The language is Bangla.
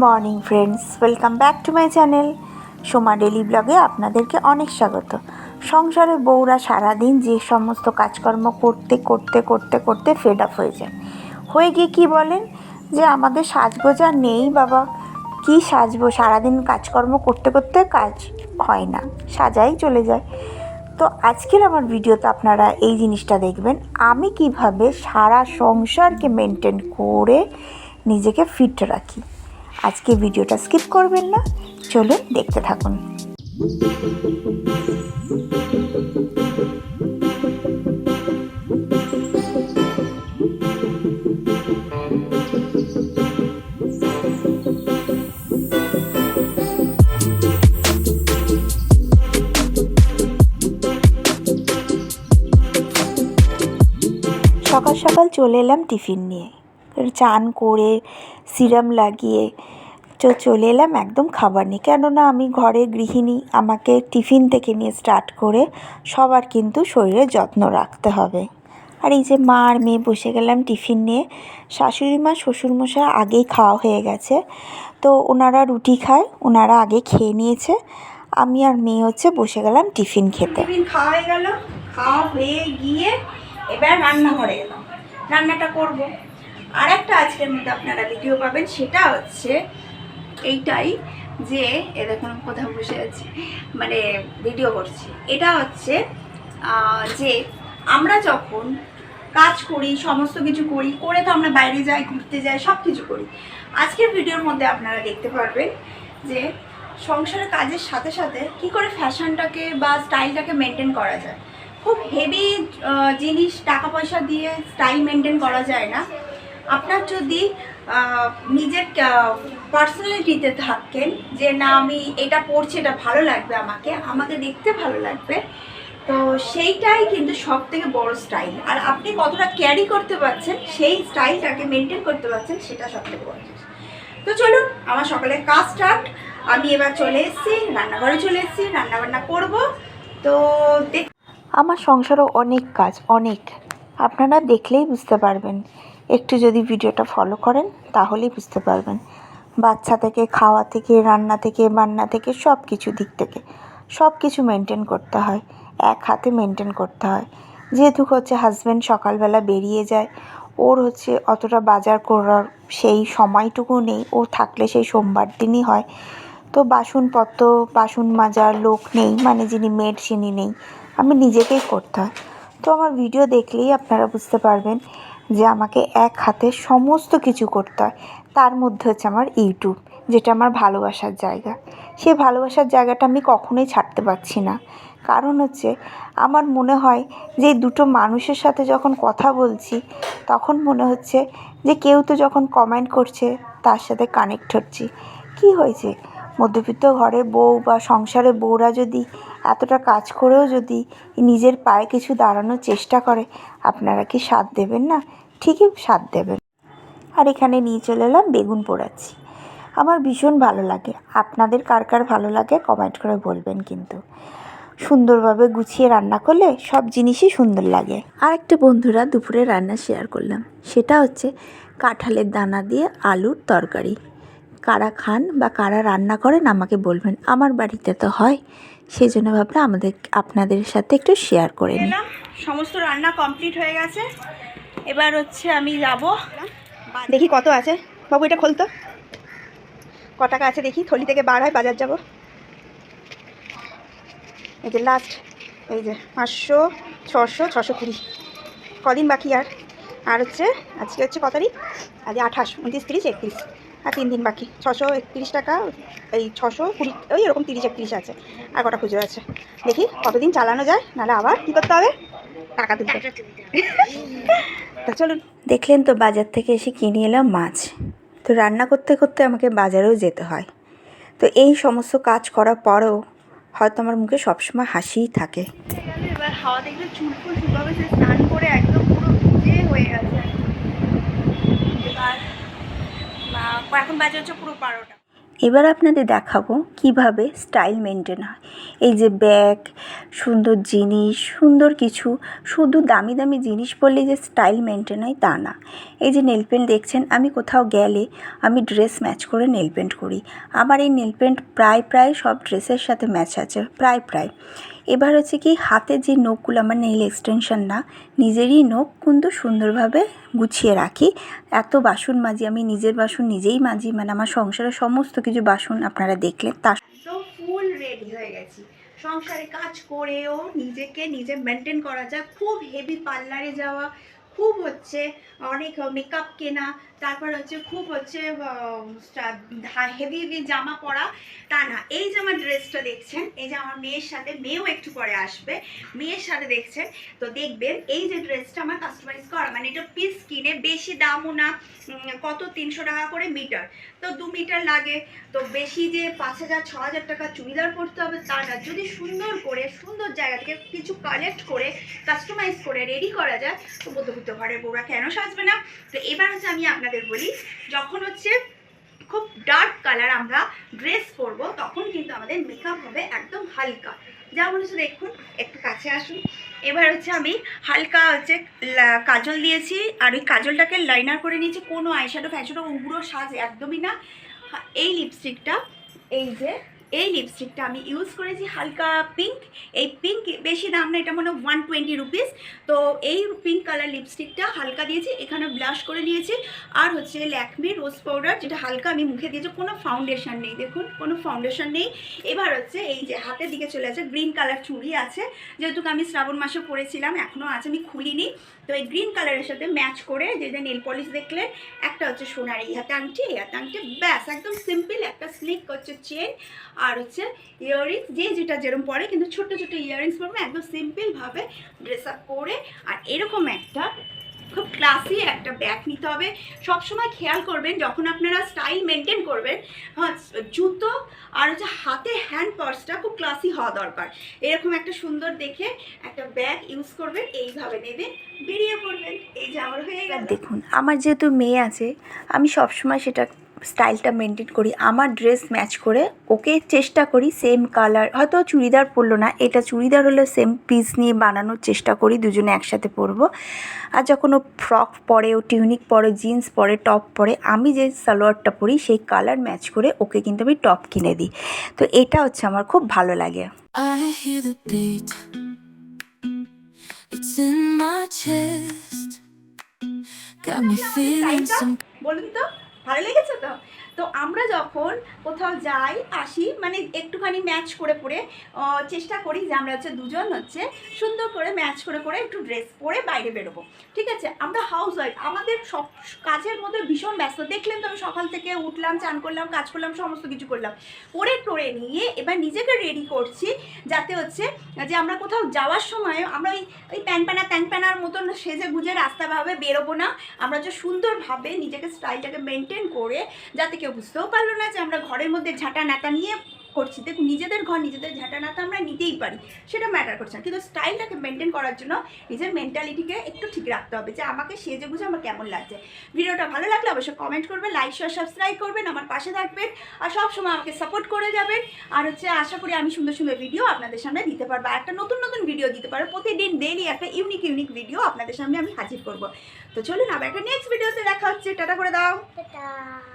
Morning friends, welcome back to my channel Soma daily ব্লগে আপনাদেরকে অনেক স্বাগত। সংসারে বউরা সারাদিন যে সমস্ত কাজকর্ম করতে করতে করতে করতে ফেড আপ হয়ে গিয়ে কী বলেন যে আমাদের সাজগোজা নেই বাবা, কি সাজবো, সারাদিন কাজকর্ম করতে করতে কাজ হয় না, সাজাই চলে যায়। তো আজকের আমার ভিডিওতে আপনারা এই জিনিসটা দেখবেন, আমি কিভাবে সারা সংসারকে মেনটেন করে নিজেকে ফিট রাখি। আজকে ভিডিওটা স্কিপ করবেন না, চলুন দেখতে থাকুন। সকাল সকাল চলে এলাম টিফিন নিয়ে, চান করে সিরাম লাগিয়ে চলে এলাম একদম খাবার নিয়ে। কেননা আমি ঘরে গৃহিণী, আমাকে টিফিন থেকে নিয়ে স্টার্ট করে সবার কিন্তু শরীরের যত্ন রাখতে হবে। আর এই যে মা আর মেয়ে বসে গেলাম টিফিন নিয়ে। শাশুড়ি মা শ্বশুরমশাই আগেই খাওয়া হয়ে গেছে, তো ওনারা রুটি খায়, ওনারা আগে খেয়ে নিয়েছে। আমি আর মেয়ে হচ্ছে বসে গেলাম টিফিন খেতে। টিফিন খাওয়া হয়ে গেল, খাওয়া হয়ে গিয়ে এবার রান্নাঘরে এলাম, রান্নাটা করব। আর একটা আজকের মধ্যে আপনারা ভিডিও পাবেন, সেটা হচ্ছে এইটাই যে এ দেখুন কোথাও বসে আছি, মানে ভিডিও করছি। এটা হচ্ছে যে আমরা যখন কাজ করি, সমস্ত কিছু করি, করে তো আমরা বাইরে যাই, ঘুরতে যাই, সব কিছু করি। আজকের ভিডিওর মধ্যে আপনারা দেখতে পারবেন যে সংসারের কাজের সাথে সাথে কি করে ফ্যাশনটাকে বা স্টাইলটাকে মেনটেন করা যায়। খুব হেভি জিনিস টাকা পয়সা দিয়ে স্টাইল মেনটেন করা যায় না। আপনার যদি নিজের পার্সোনালিটিতে থাকেন যে না আমি এটা পড়ছি, এটা ভালো লাগবে, আমাকে দেখতে ভালো লাগবে, তো সেইটাই কিন্তু সব থেকে বড় স্টাইল। আর আপনি কতটা ক্যারি করতে পারছেন, সেই স্টাইলটাকে মেনটেন করতে পারছেন, সেটা সব থেকে বড় জিনিস। তো চলুন আমার সকালের কাজ স্টার্ট। আমি এবার চলে এসেছি রান্নাঘরে, চলে এসেছি রান্নাবান্না করব। তো আমার সংসারও অনেক কাজ, অনেক, আপনারা দেখলেই বুঝতে পারবেন। একটু যদি ভিডিওটা ফলো করেন তাহলেই বুঝতে পারবেন। বাচ্চা থেকে, খাওয়া থেকে, রান্না থেকে, বান্না থেকে, সব কিছু দিক থেকে সব কিছু মেনটেন করতে হয়, এক হাতে মেনটেন করতে হয়। যেহেতু হচ্ছে হাজব্যান্ড সকালবেলা বেরিয়ে যায়, ওর হচ্ছে অতটা বাজার করার সেই সময়টুকু নেই, ও থাকলে সেই সোমবার দিনই হয়। তো বাসনপত্র, বাসন মাজার লোক নেই, মানে যিনি মেড যিনি নেই, আমি নিজেকেই করতে হয়। তো আমার ভিডিও দেখলেই আপনারা বুঝতে পারবেন যে আমাকে এক হাতে সমস্ত কিছু করতে হয়। তার মধ্যে হচ্ছে আমার ইউটিউব, যেটা আমার ভালোবাসার জায়গা। সেই ভালোবাসার জায়গাটা আমি কখনোই ছাড়তে পারছি না। কারণ হচ্ছে আমার মনে হয় যে দুটো মানুষের সাথে যখন কথা বলছি, তখন মনে হচ্ছে যে কেউ তো যখন কমেন্ট করছে তার সাথে কানেক্ট হচ্ছি। কি হয়েছে, মধ্যবিত্ত ঘরে বউ বা সংসারে বউরা যদি এতটা কাজ করেও যদি নিজের পায়ে কিছু দাঁড়ানোর চেষ্টা করে, আপনারা কি সাথ দেবেন না? ঠিকই সাথ দেবেন। আর এখানে নিয়ে চলে এলাম বেগুন পোড়াচ্ছি। আমার ভীষণ ভালো লাগে, আপনাদের কার কার ভালো লাগে কমেন্ট করে বলবেন। কিন্তু সুন্দরভাবে গুছিয়ে রান্না করলে সব জিনিসই সুন্দর লাগে। আর একটা বন্ধুরা দুপুরে রান্না শেয়ার করলাম, সেটা হচ্ছে কাঁঠালের দানা দিয়ে আলুর তরকারি। কারা খান বা কারা রান্না করেন আমাকে বলবেন, আমার বাড়িতে তো হয়, সেই জন্য ভাবলাম আপনাদের সাথে একটু শেয়ার করে নিই। সমস্ত রান্না কমপ্লিট হয়ে গেছে, এবার হচ্ছে আমি যাব, দেখি কত আছে। বাবু এটা খোলতো, ক টাকা আছে দেখি, থলি থেকে বার হয়, বাজার যাব। এই যে লাস্ট, এই যে 500, 600, 620, কদিন বাকি আর হচ্ছে আজকে হচ্ছে কত তারিখ, আজ 28, 29, 30, 31, আর 3 দিন বাকি। 631 টাকা, এই 620, ওই এরকম 30, 31 আছে। আর কটা খুচরো আছে, দেখি কতদিন চালানো যায়, নাহলে আবার কী করতে হবে, টাকা তুলতে। তা চলুন। দেখলেন তো বাজার থেকে এসে কিনে এলাম মাছ। তো রান্না করতে করতে আমাকে বাজারেও যেতে হয়। তো এই সমস্ত কাজ করার পরেও হয়তো আমার মুখে সবসময় হাসিই থাকে। এবার হাওয়া দেখলে চুল ফুল শুকাবে, সে স্নান করে একদম পুরো ভিজে হয়ে গেছে। এবার এখন বাজে হচ্ছে পুরো 12টা। এবার আপনাদের দেখাবো কিভাবে স্টাইল মেনটেন হয়। এই যে ব্যাগ, সুন্দর জিনিস, সুন্দর কিছু, শুধু দামি দামি জিনিস পরলেই যে স্টাইল মেনটেন হয় তা না। এই যে নেল পেন্ট দেখছেন, আমি কোথাও গেলে আমি ড্রেস ম্যাচ করে নেল পেন্ট করি। আমার এই নেল পেন্ট প্রায় সব ড্রেসের সাথে ম্যাচ আছে, প্রায়। এবার হচ্ছে কি, হাতে যে নখগুলো আমার নেল এক্সটেনশন না, নিজেরই নখ কিন্তু সুন্দরভাবে গুছিয়ে রাখি। এত বাসন মাজি, আমি নিজের বাসন নিজেই মাজি, মানে আমার সংসারের সমস্ত কিছু বাসন আপনারা দেখলেন। তার তো ফুল রেডি হয়ে গেছি, সংসারে কাজ করেও নিজেকে নিজে মেনটেন করা যায়। খুব হেভি পার্লারে যাওয়া, খুব হচ্ছে অনেক মেকআপ কেনা, তারপর হচ্ছে খুব হচ্ছে হেভি হেভি জামা পরা তা না। এই যে আমার ড্রেসটা দেখছেন, এই যে আমার মেয়ের সাথে, মেয়েও একটু পরে আসবে, মেয়ের সাথে দেখছেন তো দেখবেন এই যে ড্রেসটা আমার কাস্টমাইজ করা, মানে এটা পিস কিনে, বেশি দামও না, কত 300 টাকা করে মিটার, তো 2 মিটার লাগে। তো বেশি যে 5,000 6,000 টাকা চুড়িদার পরতে হবে তা না। যদি সুন্দর করে সুন্দর জায়গা থেকে কিছু কালেক্ট করে কাস্টমাইজ করে রেডি করা যায়, তো মধ্যবিত্ত ঘরের বউরা কেন সাজবে না। তো এবার হচ্ছে আমি আপনাদের বলি, যখন হচ্ছে খুব ডার্ক কালার আমরা ড্রেস পরবো, তখন কিন্তু আমাদের মেকআপ হবে একদম হালকা। যেমন হচ্ছে দেখুন, একটু কাছে আসুন। এবার হচ্ছে আমি হালকা হচ্ছে কাজল দিয়েছি, আর ওই কাজলটাকে লাইনার করে নিয়েছি, কোনো আইশ্যাডো ফ্যাশ্যাডো উগ্র সাজ একদমই না। এই লিপস্টিকটা, এই লিপস্টিকটা আমি ইউজ করেছি হালকা পিঙ্ক। এই পিঙ্ক বেশি দাম না, এটা মনে হয় 120 রুপিস। তো এই পিঙ্ক কালার লিপস্টিকটা হালকা দিয়েছি, এখানে ব্লাশ করে নিয়েছি। আর হচ্ছে ল্যাকমি রোজ পাউডার, যেটা হালকা আমি মুখে দিয়েছি, কোনো ফাউন্ডেশন নেই, দেখুন কোনো ফাউন্ডেশন নেই। এবার হচ্ছে এই যে হাতের দিকে চলে আছে, গ্রিন কালার চুড়ি আছে, যেহেতু আমি শ্রাবণ মাসে পরেছিলাম, এখনও আছে, আমি খুলিনি। তো এই গ্রিন কালারের সাথে ম্যাচ করে যে নেল পলিশ দেখলেন, একটা হচ্ছে সোনার এই হাতে আংটি, ব্যাস একদম সিম্পল একটা স্লিক হচ্ছে চেন, আর হচ্ছে ইয়াররিংস, যে যেটা যেরকম পরে, কিন্তু ছোট ছোট ইয়াররিংস পরবে, একদম সিম্পলভাবে ড্রেস আপ করে। আর এরকম একটা খুব ক্লাসি একটা ব্যাগ নিতে হবে। সবসময় খেয়াল করবেন যখন আপনারা স্টাইল মেনটেন করবেন, হ্যাঁ, জুতো আর হচ্ছে হাতে হ্যান্ড পার্সটা খুব ক্লাসি হওয়া দরকার। এরকম একটা সুন্দর দেখে একটা ব্যাগ ইউজ করবেন, এইভাবে নেবেন, বেরিয়ে পড়বেন। এই যে আমার হয়ে গেল। দেখুন, আমার যেহেতু মেয়ে আছে, আমি সবসময় সেটা স্টাইলটা মেনটেন করি, আমার ড্রেস ম্যাচ করে ওকে চেষ্টা করি সেম কালার, হয়তো চুড়িদার পরলো না, এটা চুড়িদার হলে সেম পিস নিয়ে বানানোর চেষ্টা করি, দুজনে একসাথে পরবো। আর যখন ও ফ্রক পরে, ও টিউনিক পরে, জিন্স পরে, টপ পরে, আমি যে সালোয়ারটা পরি সেই কালার ম্যাচ করে ওকে কিন্তু আমি টপ কিনে দিই। তো এটা হচ্ছে আমার খুব ভালো লাগে। I hear the beat, it's in my chest, got me feeling some. বলুন তো, ভালো লেগেছে তো? তো আমরা যখন কোথাও যাই আসি, মানে একটুখানি ম্যাচ করে পরে চেষ্টা করি যে আমরা হচ্ছে দুজন হচ্ছে সুন্দর করে ম্যাচ করে করে একটু ড্রেস পরে বাইরে বেরোবো, ঠিক আছে? আমরা হাউস ওয়াইফ, আমাদের সব কাজের মধ্যে ভীষণ ব্যস্ত। দেখলেন তো, আমি সকাল থেকে উঠলাম, চান করলাম, কাজ করলাম, সমস্ত কিছু করলাম, করে টোরে নিয়ে এবার নিজেকে রেডি করছি, যাতে হচ্ছে যে আমরা কোথাও যাওয়ার সময় আমরা ওই প্যানপ্যানার মতন সেজে গুজে রাস্তাভাবে বেরোবো না। আমরা যে সুন্দরভাবে নিজেকে স্টাইলটাকে মেনটেন করে, যাতে কেউ বুঝতেও পারলো না যে আমরা ঘরের মধ্যে ঝাঁটা নাতা নিয়ে করছি। দেখুন, নিজেদের ঘর নিজেদের ঝাঁটা নাতা আমরা নিতেই পারি, সেটা ম্যাটার করছে না, কিন্তু স্টাইলটাকে মেনটেন করার জন্য নিজের মেন্টালিটিকে একটু ঠিক রাখতে হবে, যে আমাকে সেজে বুঝে আমার কেমন লাগছে। ভিডিওটা ভালো লাগলে অবশ্যই কমেন্ট করবেন, লাইক শেয়ার সাবস্ক্রাইব করবেন, আমার পাশে থাকবেন, আর সবসময় আমাকে সাপোর্ট করে যাবেন। আর হচ্ছে আশা করি আমি সুন্দর সুন্দর ভিডিও আপনাদের সামনে দিতে পারবো, আর একটা নতুন নতুন ভিডিও দিতে পারবো, প্রতিদিন ডেইলি একটা ইউনিক ভিডিও আপনাদের সামনে আমি হাজির করবো। তো চলুন, আবার একটা নেক্সট ভিডিওতে দেখা হচ্ছে। টাটা করে দাও। Ta-da.